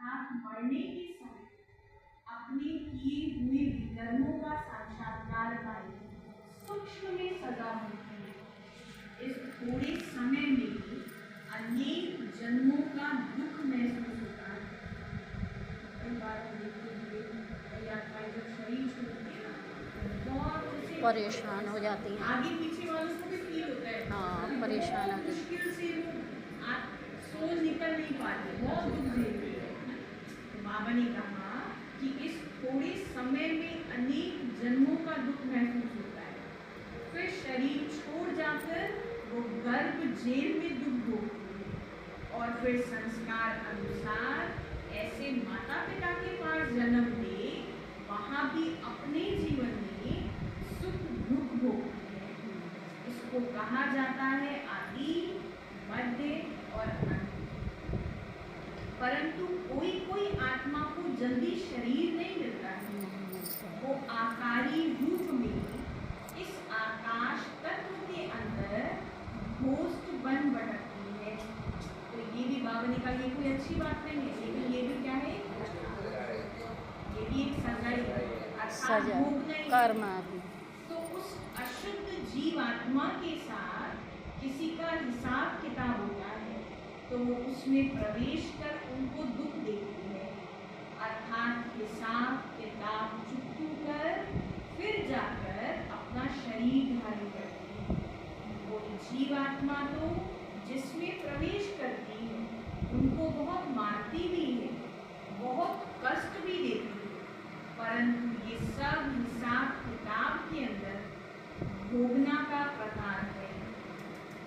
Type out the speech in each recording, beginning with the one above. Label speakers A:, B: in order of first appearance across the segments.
A: अर्थात मरने के समय अपने किए हुए विकर्मों का साक्षात्कार पाए सूक्ष्म में सजा होती है। इस थोड़े समय में भी अनेक जन्मों का दुख महसूस होता है। कई बार देखते हुए यात्राएं जब शरीर छोड़ती है ना बहुत
B: परेशान हो जाती हैं।
A: आगे पीछे वालों को भी फील होता है।
B: हाँ, परेशान हो जाती
A: मुश्किल से वो सोच निकल नहीं पाते, बहुत दुख देती है। तो बाबा ने कहा कि इस थोड़े समय में अनेक जन्मों का दुख महसूस होता है, फिर शरीर छोड़ जाकर वो गर्भ जेल में दुख भोगती है और फिर संस्कार अनुसार ऐसे माता पिता के पास जन्म ले वहां भी अपने जीवन में सुख दुख भोगती है। इसको कहा जाता है आदि, मध्य और अंत। परंतु कोई कोई आत्मा को जल्दी शरीर नहीं मिलता है। वो आकारी रूप में इस आकाश तत्व के अंदर घोस्ट बन भटकती है। तो ये भी बाबा ने कहा ये कोई अच्छी बात नहीं है, लेकिन ये भी क्या है, ये भी एक सजाई है, अर्थात भोगना ही
B: कर्म।
A: तो उस अशुद्ध जीवात्मा के साथ किसी का हिसाब किताब होता है तो वो उसमें प्रवेश कर उनको दुख देती है, अर्थात हिसाब किताब चुकू कर फिर जाकर अपना शरीर धारण करती है। वो जीवात्मा तो जिसमें प्रवेश करती है उनको बहुत मारती भी है, बहुत कष्ट भी देती है, परंतु ये सब हिसाब किताब के अंदर भोगना का प्रकार है।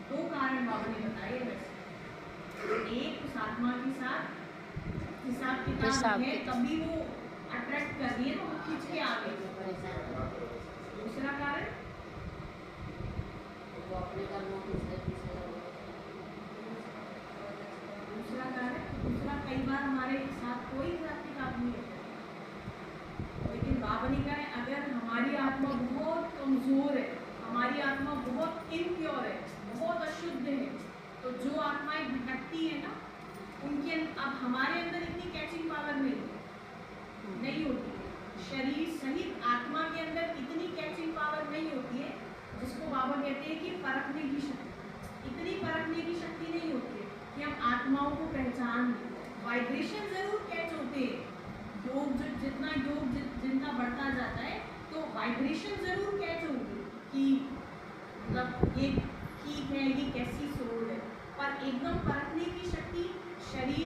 A: दो कारण बाबा ने बताए वैसे, एक उस आत्मा के साथ हिसाब किताब है तभी वो अट्रैक्ट कर रही है तो वो खींच के आ गई। दूसरा कारण वो अपने कर्मों की दूसरा कारण, दूसरा कई बार हमारे साथ कोई हिसाब किताब नहीं होता, लेकिन बाबा ने कहा है अगर हमारी आत्मा बहुत कमजोर है, हमारी आत्मा बहुत इम्प्योर है, बहुत अशुद्ध है, तो जो आत्माएं भटकती है ना उनके अब हमारे अंदर इतनी कैचिंग पावर नहीं होती है। शरीर सहित आत्मा के अंदर इतनी कैचिंग पावर नहीं होती है, जिसको बाबा कहते हैं कि परखने की शक्ति, इतनी परखने की शक्ति नहीं होती है कि हम आत्माओं को पहचान लें। वाइब्रेशन जरूर कैच होते हैं, योग जितना बढ़ता जाता है तो वाइब्रेशन जरूर कैच होगी कि मतलब ये ठीक है, ये कैसी सोल है, पर एकदम परखने की